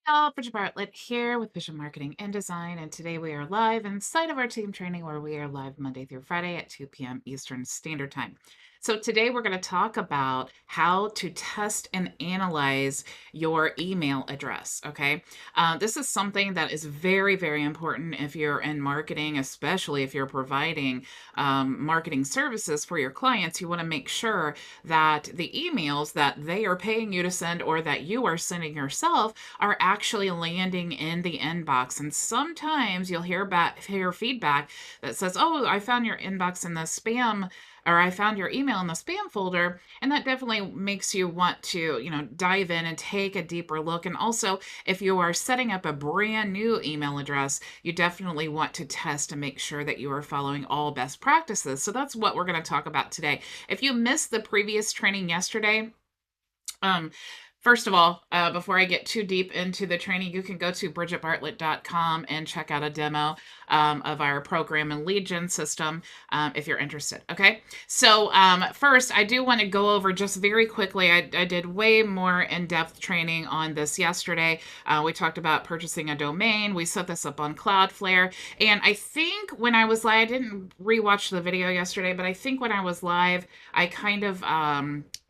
Y'all, Bridget Bartlett here with Vision Marketing and Design, and today we are live inside of our team training where we are live Monday through Friday at 2 p.m. Eastern Standard Time. So today we're going to talk about how to test and analyze your email address, okay? This is something that is very, very important if you're in marketing, especially if you're providing marketing services for your clients. You want to make sure that the emails that they are paying you to send or that you are sending yourself are actually landing in the inbox. And sometimes you'll hear feedback that says, "Oh, I found your inbox in the spam." Or I found your email in the spam folder. And that definitely makes you want to, dive in and take a deeper look. And also, if you are setting up a brand new email address, you definitely want to test to make sure that you are following all best practices. So that's what we're going to talk about today. If you missed the previous training yesterday, first of all, before I get too deep into the training, you can go to bridgetbartlett.com and check out a demo of our program and lead gen system if you're interested. Okay. So first, I do want to go over just very quickly. I did way more in-depth training on this yesterday. We talked about purchasing a domain. We set this up on Cloudflare. And I think when I was live, I didn't rewatch the video yesterday, but I think when I was live, I kind of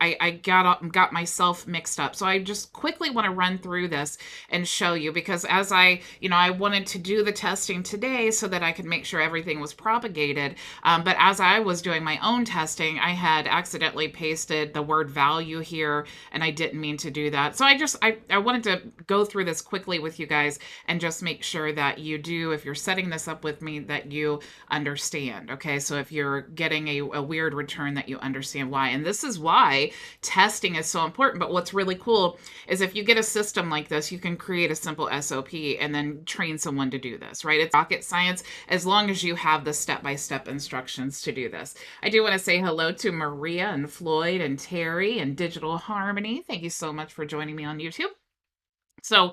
I got myself mixed up. So I just quickly want to run through this and show you, because as I wanted to do the testing today so that I could make sure everything was propagated. But as I was doing my own testing, I had accidentally pasted the word value here, and I didn't mean to do that. So I wanted to go through this quickly with you guys and just make sure that you do, if you're setting this up with me, that you understand. Okay. So if you're getting a weird return, that you understand why. And this is why testing is so important. But what's really cool is if you get a system like this, you can create a simple SOP and then train someone to do this, right? It's rocket science as long as you have the step-by-step instructions to do this. I do want to say hello to Maria and Floyd and Terry and Digital Harmony. Thank you so much for joining me on YouTube. So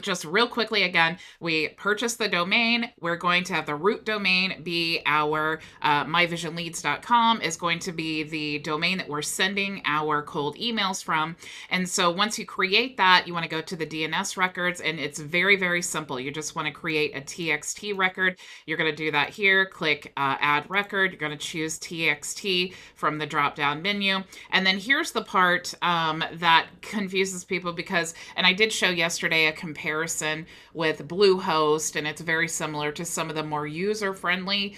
just real quickly, again, we purchased the domain. We're going to have the root domain be our myvisionleads.com is going to be the domain that we're sending our cold emails from. And so once you create that, you want to go to the DNS records, and it's very, very simple. You just want to create a TXT record. You're going to do that here. Click add record. You're going to choose TXT from the drop-down menu. And then here's the part that confuses people because, and I did show yesterday a comparison with Bluehost, and it's very similar to some of the more user-friendly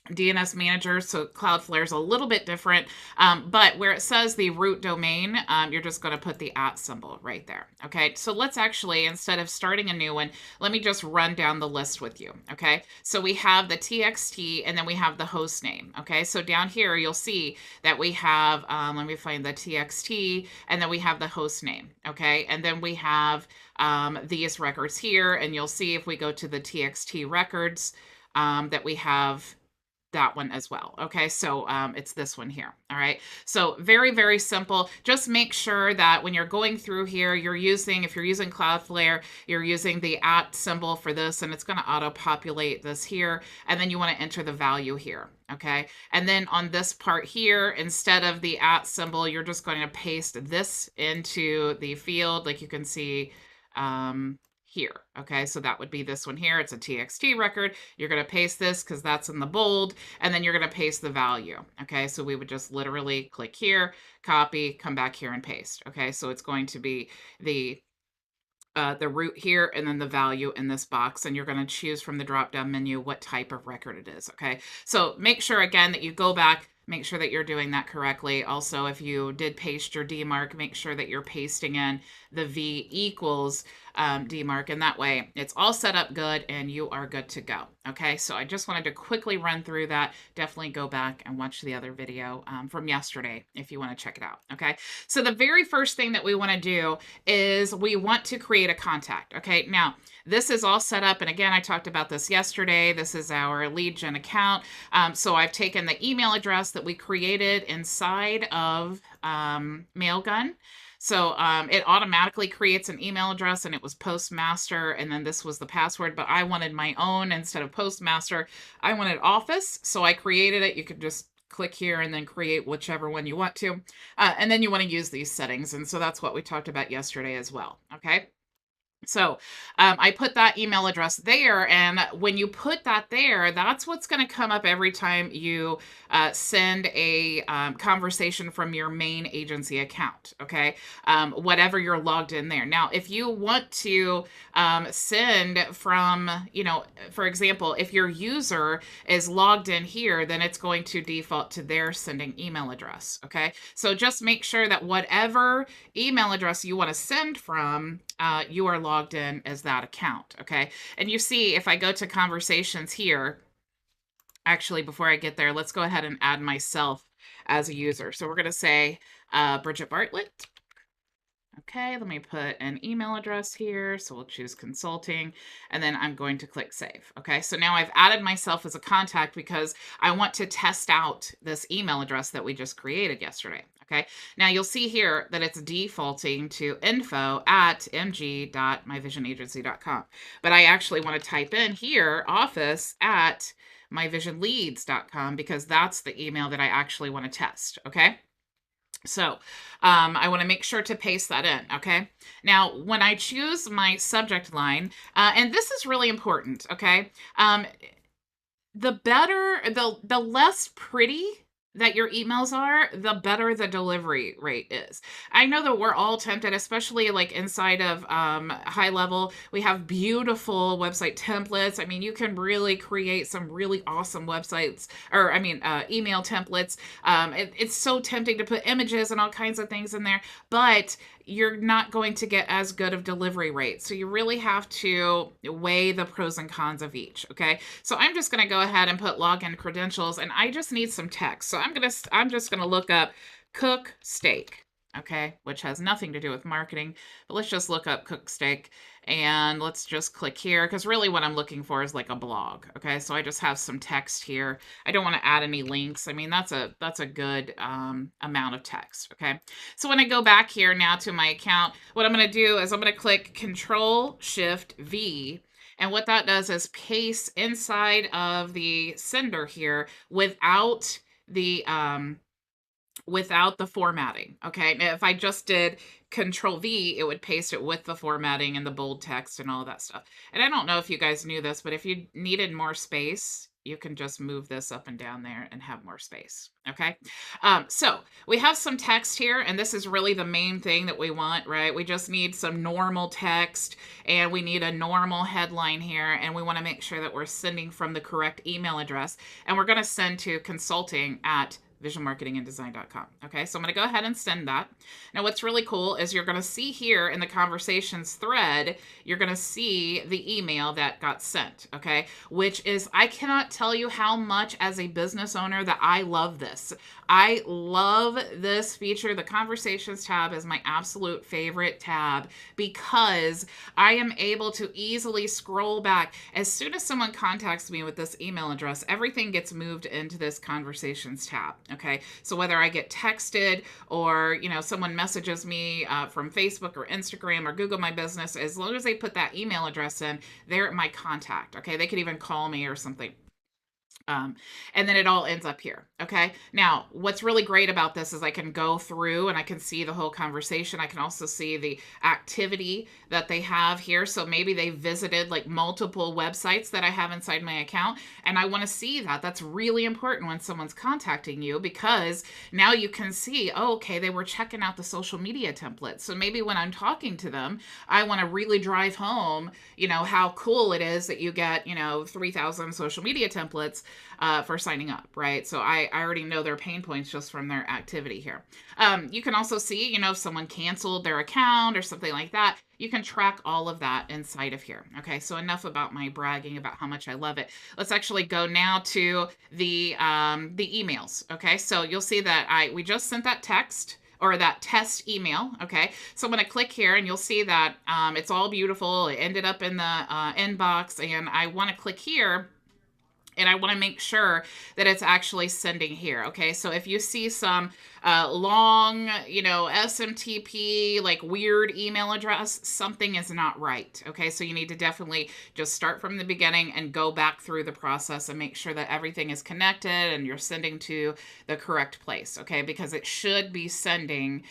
DNS managers. So Cloudflare is a little bit different, but where it says the root domain, you're just going to put the @ symbol right there. Okay, so let's actually, instead of starting a new one, let me just run down the list with you. Okay, so we have the TXT and then we have the host name. Okay, so down here you'll see that we have, let me find the TXT, and then we have the host name. Okay, and then we have these records here, and you'll see if we go to the TXT records that we have that one as well. Okay, so it's this one here. All right, so very, very simple. Just make sure that when you're going through here, if you're using Cloudflare, you're using the @ symbol for this, and it's going to auto-populate this here, and then you want to enter the value here. Okay, and then on this part here, instead of the @ symbol, you're just going to paste this into the field, like you can see here. Okay, so that would be this one here. It's a TXT record. You're going to paste this because that's in the bold, and then you're going to paste the value. Okay, so we would just literally click here, copy, come back here and paste. Okay, so it's going to be the root here and then the value in this box, and you're going to choose from the drop down menu what type of record it is. Okay, so make sure again that you go back, make sure that you're doing that correctly. Also, if you did paste your DMARC, make sure that you're pasting in the V equals DMARC, and that way it's all set up good and you are good to go. Okay, so I just wanted to quickly run through that. Definitely go back and watch the other video from yesterday if you want to check it out. Okay, so the very first thing that we want to do is we want to create a contact. Okay, now this is all set up, and again, I talked about this yesterday. This is our lead gen account. So I've taken the email address that we created inside of Mailgun. So it automatically creates an email address, and it was Postmaster, and then this was the password, but I wanted my own instead of Postmaster. I wanted Office, so I created it. You could just click here and then create whichever one you want to. And then you want to use these settings. And so that's what we talked about yesterday as well. Okay. So I put that email address there, and when you put that there, that's what's going to come up every time you send a conversation from your main agency account, okay? Whatever you're logged in there. Now, if you want to send from, for example, if your user is logged in here, then it's going to default to their sending email address, okay? So just make sure that whatever email address you want to send from, you are logged in as that account, okay? And you see, if I go to conversations here, actually, before I get there, let's go ahead and add myself as a user. So we're going to say Bridget Bartlett. Okay, let me put an email address here. So we'll choose consulting, and then I'm going to click save. Okay, so now I've added myself as a contact because I want to test out this email address that we just created yesterday. Okay, now you'll see here that it's defaulting to info@mg.myvisionagency.com. But I actually want to type in here office@myvisionleads.com because that's the email that I actually want to test. Okay. So I want to make sure to paste that in, okay? Now, when I choose my subject line, and this is really important, okay? The better, the less pretty that your emails are, the better the delivery rate is. I know that we're all tempted, especially like inside of high level, we have beautiful website templates. I mean, you can really create some really awesome websites, or email templates. It's so tempting to put images and all kinds of things in there, but you're not going to get as good of delivery rates. So you really have to weigh the pros and cons of each, okay? So I'm just going to go ahead and put login credentials, and I just need some text. So I'm just going to look up cook steak, okay, which has nothing to do with marketing, but let's just look up cook steak, and let's just click here, because really what I'm looking for is like a blog, okay? So I just have some text here. I don't want to add any links. I mean, that's a good amount of text, okay? So when I go back here now to my account, what I'm going to do is I'm going to click Control-Shift-V, and what that does is paste inside of the sender here without the formatting, okay? Now, if I just did Control V, it would paste it with the formatting and the bold text and all that stuff. And I don't know if you guys knew this, but if you needed more space, you can just move this up and down there and have more space, okay? So we have some text here, and this is really the main thing that we want, right? We just need some normal text, and we need a normal headline here, and we want to make sure that we're sending from the correct email address, and we're going to send to consulting@visionmarketinganddesign.com. Okay, so I'm going to go ahead and send that. Now, what's really cool is you're going to see here in the conversations thread, you're going to see the email that got sent, okay, which is, I cannot tell you how much as a business owner that I love this. I love this feature. The conversations tab is my absolute favorite tab because I am able to easily scroll back. As soon as someone contacts me with this email address, everything gets moved into this conversations tab. Okay, so whether I get texted or someone messages me from Facebook or Instagram or Google My Business, as long as they put that email address in, they're my contact. Okay, they could even call me or something. And then it all ends up here. Okay. Now, what's really great about this is I can go through and I can see the whole conversation. I can also see the activity that they have here. So maybe they visited like multiple websites that I have inside my account, and I want to see that. That's really important when someone's contacting you, because now you can see, oh, okay, they were checking out the social media templates. So maybe when I'm talking to them, I want to really drive home, how cool it is that you get, 3,000 social media templates for signing up, right? So I already know their pain points just from their activity here. You can also see, if someone canceled their account or something like that, you can track all of that inside of here. Okay, so enough about my bragging about how much I love it. Let's actually go now to the emails. Okay, so you'll see that we just sent that text, or that test email. Okay, so I'm going to click here, and you'll see that it's all beautiful. It ended up in the inbox, and I want to click here, and I want to make sure that it's actually sending here. Okay, so if you see some long, SMTP, like weird email address, something is not right. Okay. So you need to definitely just start from the beginning and go back through the process and make sure that everything is connected and you're sending to the correct place. Okay. Because it should be sending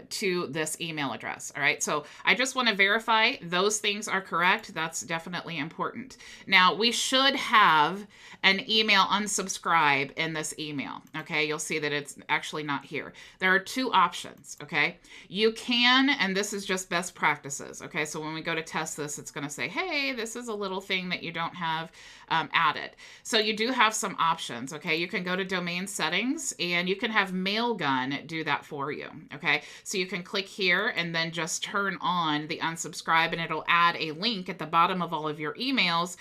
to this email address. All right. So I just want to verify those things are correct. That's definitely important. Now, we should have an email unsubscribe in this email. Okay. You'll see that it's actually not here. There are two options. Okay. You can, and this is just best practices. Okay. So when we go to test this, it's going to say, hey, this is a little thing that you don't have added. So you do have some options. Okay. You can go to domain settings and you can have Mailgun do that for you. Okay. So you can click here and then just turn on the unsubscribe, and it'll add a link at the bottom of all of your emails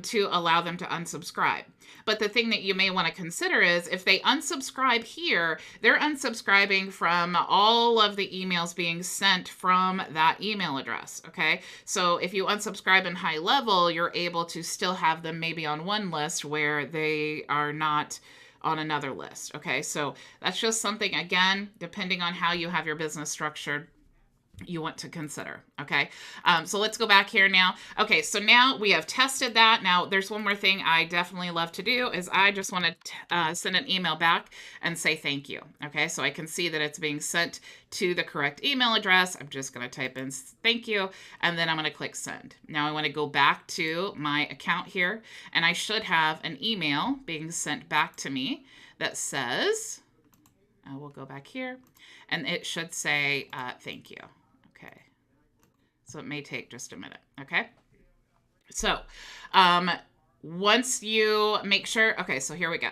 to allow them to unsubscribe. But the thing that you may want to consider is if they unsubscribe here, they're unsubscribing from all of the emails being sent from that email address. Okay. So if you unsubscribe in high level, you're able to still have them maybe on one list where they are not on another list. Okay. So that's just something, again, depending on how you have your business structured, you want to consider. Okay. So let's go back here now. Okay. So now we have tested that. Now there's one more thing I definitely love to do is I just want to send an email back and say thank you. Okay. So I can see that it's being sent to the correct email address. I'm just going to type in thank you, and then I'm going to click send. Now I want to go back to my account here, and I should have an email being sent back to me that says, we'll go back here, and it should say thank you. Okay. So it may take just a minute. Okay. So once you make sure, okay, so here we go.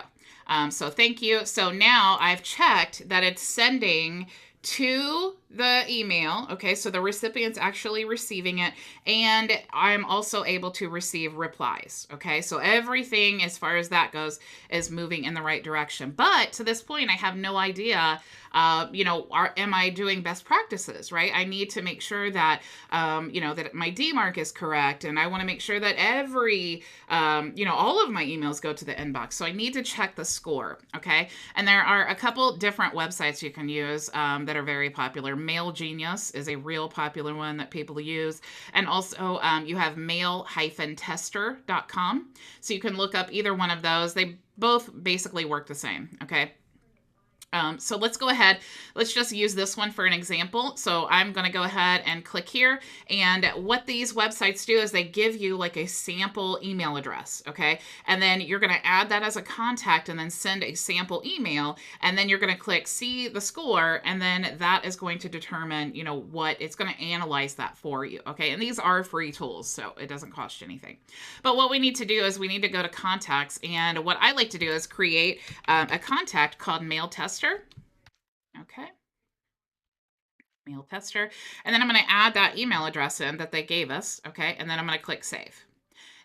So thank you. So now I've checked that it's sending to the email. Okay, so the recipient's actually receiving it, and I'm also able to receive replies. Okay, so everything as far as that goes is moving in the right direction. But to this point, I have no idea, am I doing best practices, right? I need to make sure that, that my DMARC is correct, and I want to make sure that every, all of my emails go to the inbox. So I need to check the score. Okay, and there are a couple different websites you can use that are very popular. Mail Genius is a real popular one that people use. And also you have mail-tester.com. So you can look up either one of those. They both basically work the same. Okay. So let's go ahead. Let's just use this one for an example. So I'm going to go ahead and click here. And what these websites do is they give you like a sample email address. Okay. And then you're going to add that as a contact and then send a sample email. And then you're going to click see the score. And then that is going to determine, what it's going to analyze that for you. Okay. And these are free tools, so it doesn't cost you anything. But what we need to do is we need to go to contacts. And what I like to do is create a contact called Mail Tester. Okay. Mail tester. And then I'm going to add that email address in that they gave us. Okay. And then I'm going to click save.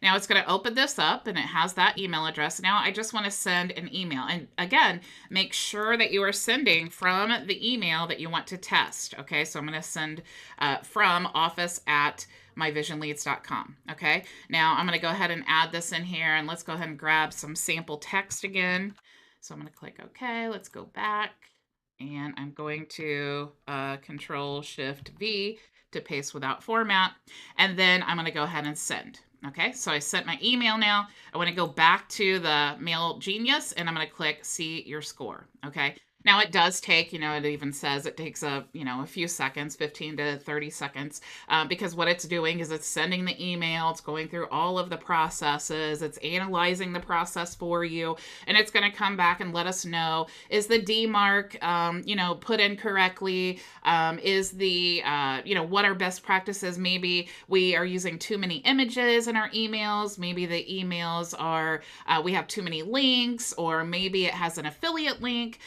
Now it's going to open this up and it has that email address. Now I just want to send an email. And again, make sure that you are sending from the email that you want to test. Okay. So I'm going to send from office@myvisionleads.com. Okay. Now I'm going to go ahead and add this in here, and let's go ahead and grab some sample text again. So I'm going to click OK. Let's go back. And I'm going to Control-Shift-V to paste without format. And then I'm going to go ahead and send. Okay, so I sent my email now. I want to go back to the Mail Genius, and I'm going to click see your score. Okay. Now it does take, it even says it takes a few seconds, 15 to 30 seconds, because what it's doing is it's sending the email, it's going through all of the processes, it's analyzing the process for you, and it's going to come back and let us know, is the DMARC, put in correctly? Is the, what are best practices? Maybe we are using too many images in our emails. Maybe the emails are, we have too many links, or maybe it has an affiliate link.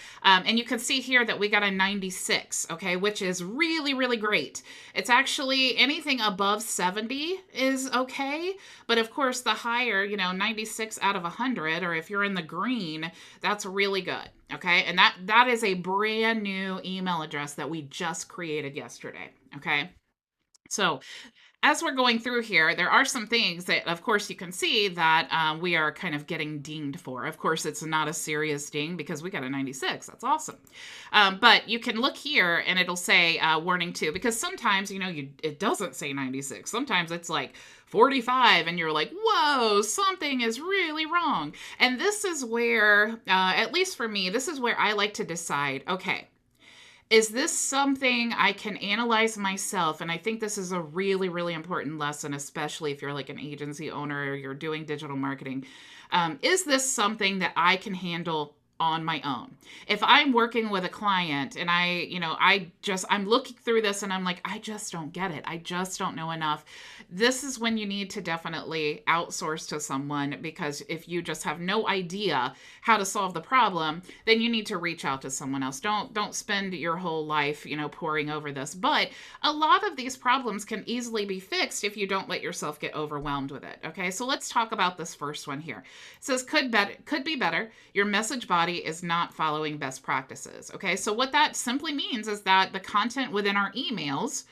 And you can see here that we got a 96, okay, which is really, really great. It's actually anything above 70 is okay. But of course, the higher, 96 out of 100, or if you're in the green, that's really good. Okay. And that is a brand new email address that we just created yesterday. Okay. So as we're going through here, there are some things that, of course, you can see that we are kind of getting dinged for. Of course, it's not a serious ding because we got a 96. That's awesome. But you can look here and it'll say warning 2, because sometimes, it doesn't say 96. Sometimes it's like 45 and you're like, whoa, something is really wrong. And this is where, at least for me, this is where I like to decide, okay, is this something I can analyze myself? And I think this is a really, really important lesson, especially if you're like an agency owner or you're doing digital marketing. Is this something that I can handle on my own? If I'm working with a client and I'm looking through this and I'm like, I just don't get it. I just don't know enough. This is when you need to definitely outsource to someone, because if you just have no idea how to solve the problem, then you need to reach out to someone else. Don't spend your whole life, poring over this. But a lot of these problems can easily be fixed if you don't let yourself get overwhelmed with it. Okay, so let's talk about this first one here. It says could be better. Your message body is not following best practices. Okay, so what that simply means is that the content within our emails,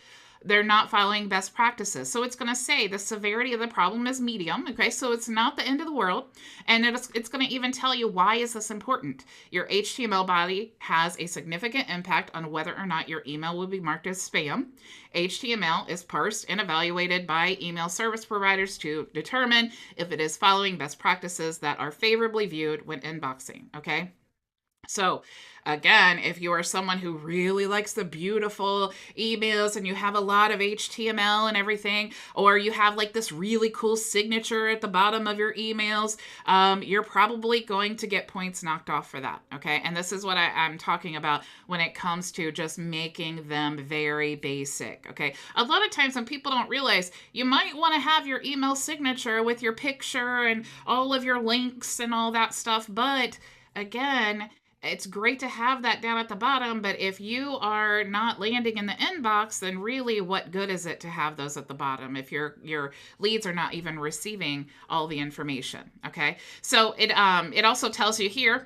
they're not following best practices. So it's going to say the severity of the problem is medium. Okay, so it's not the end of the world. And it's going to even tell you why is this important. Your HTML body has a significant impact on whether or not your email will be marked as spam. HTML is parsed and evaluated by email service providers to determine if it is following best practices that are favorably viewed when inboxing. Okay. So again, if you are someone who really likes the beautiful emails and you have a lot of HTML and everything, or you have like this really cool signature at the bottom of your emails, you're probably going to get points knocked off for that. Okay. And this is what I'm talking about when it comes to just making them very basic. Okay. A lot of times when people don't realize, you might want to have your email signature with your picture and all of your links and all that stuff. But again, it's great to have that down at the bottom, but if you are not landing in the inbox, then really what good is it to have those at the bottom if your leads are not even receiving all the information? Okay, so it also tells you here,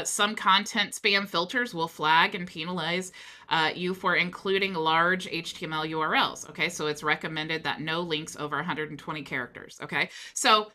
some content spam filters will flag and penalize you for including large HTML URLs. Okay, so it's recommended that no links over 120 characters. Okay, so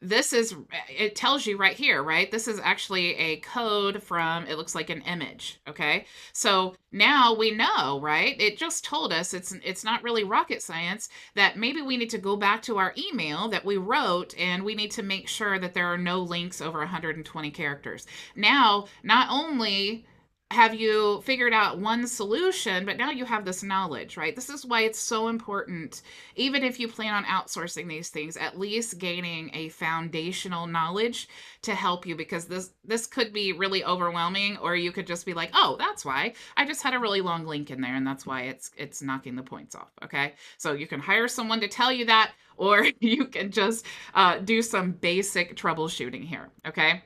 it tells you right here, right? This is actually a code from, it looks like an image. Okay. So now we know, right? It just told us it's not really rocket science, that maybe we need to go back to our email that we wrote and we need to make sure that there are no links over 120 characters. Now, not only have you figured out one solution, but now you have this knowledge, right? This is why it's so important, even if you plan on outsourcing these things, at least gaining a foundational knowledge to help you, because this could be really overwhelming, or you could just be like, oh, that's why I just had a really long link in there and that's why it's knocking the points off. Okay, so you can hire someone to tell you that, or you can just do some basic troubleshooting here. Okay.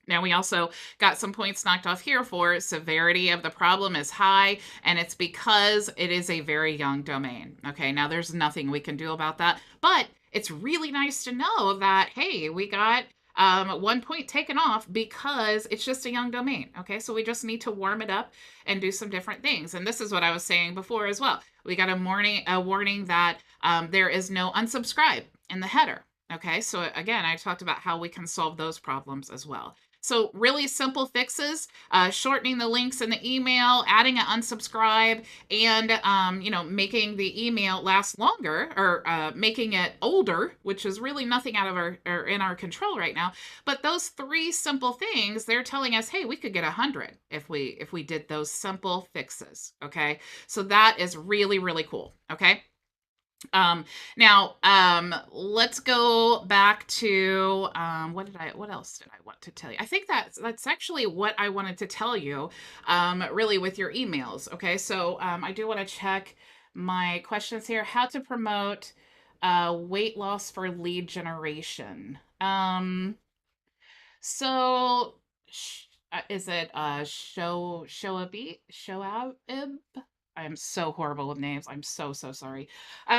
Now, we also got some points knocked off here for severity of the problem is high, and it's because it is a very young domain. Okay, now there's nothing we can do about that, but it's really nice to know that, hey, we got 1 point taken off because it's just a young domain. Okay, so we just need to warm it up and do some different things. And this is what I was saying before as well. We got a warning that there is no unsubscribe in the header. Okay, so again, I talked about how we can solve those problems as well. So really simple fixes, shortening the links in the email, adding an unsubscribe, and making the email last longer, or making it older, which is really nothing out of in our control right now. But those 3 simple things, they're telling us, hey, we could get 100 if we did those simple fixes. Okay, so that is really, really cool. Okay. Now, let's go back to, what else did I want to tell you? I think that's actually what I wanted to tell you, really with your emails. Okay. So, I do want to check my questions here. How to promote, weight loss for lead generation. So is it, Shoaib? I am so horrible with names. I'm so sorry.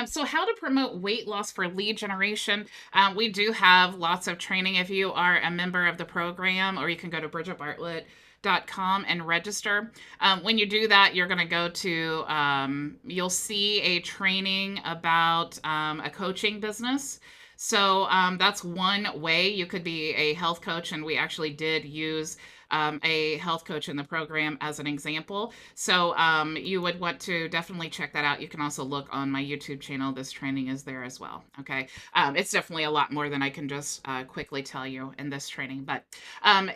So how to promote weight loss for lead generation. We do have lots of training if you are a member of the program, or you can go to bridgetbartlett.com bridget.com and register. When you do that, you're going to go to, you'll see a training about a coaching business. So that's one way you could be a health coach. And we actually did use a health coach in the program as an example. So you would want to definitely check that out. You can also look on my YouTube channel. This training is there as well. Okay. It's definitely a lot more than I can just quickly tell you in this training. But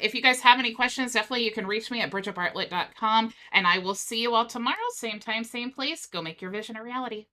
if you guys have any questions, definitely you can reach me at bridgetbartlett.com, and I will see you all tomorrow. Same time, same place. Go make your vision a reality.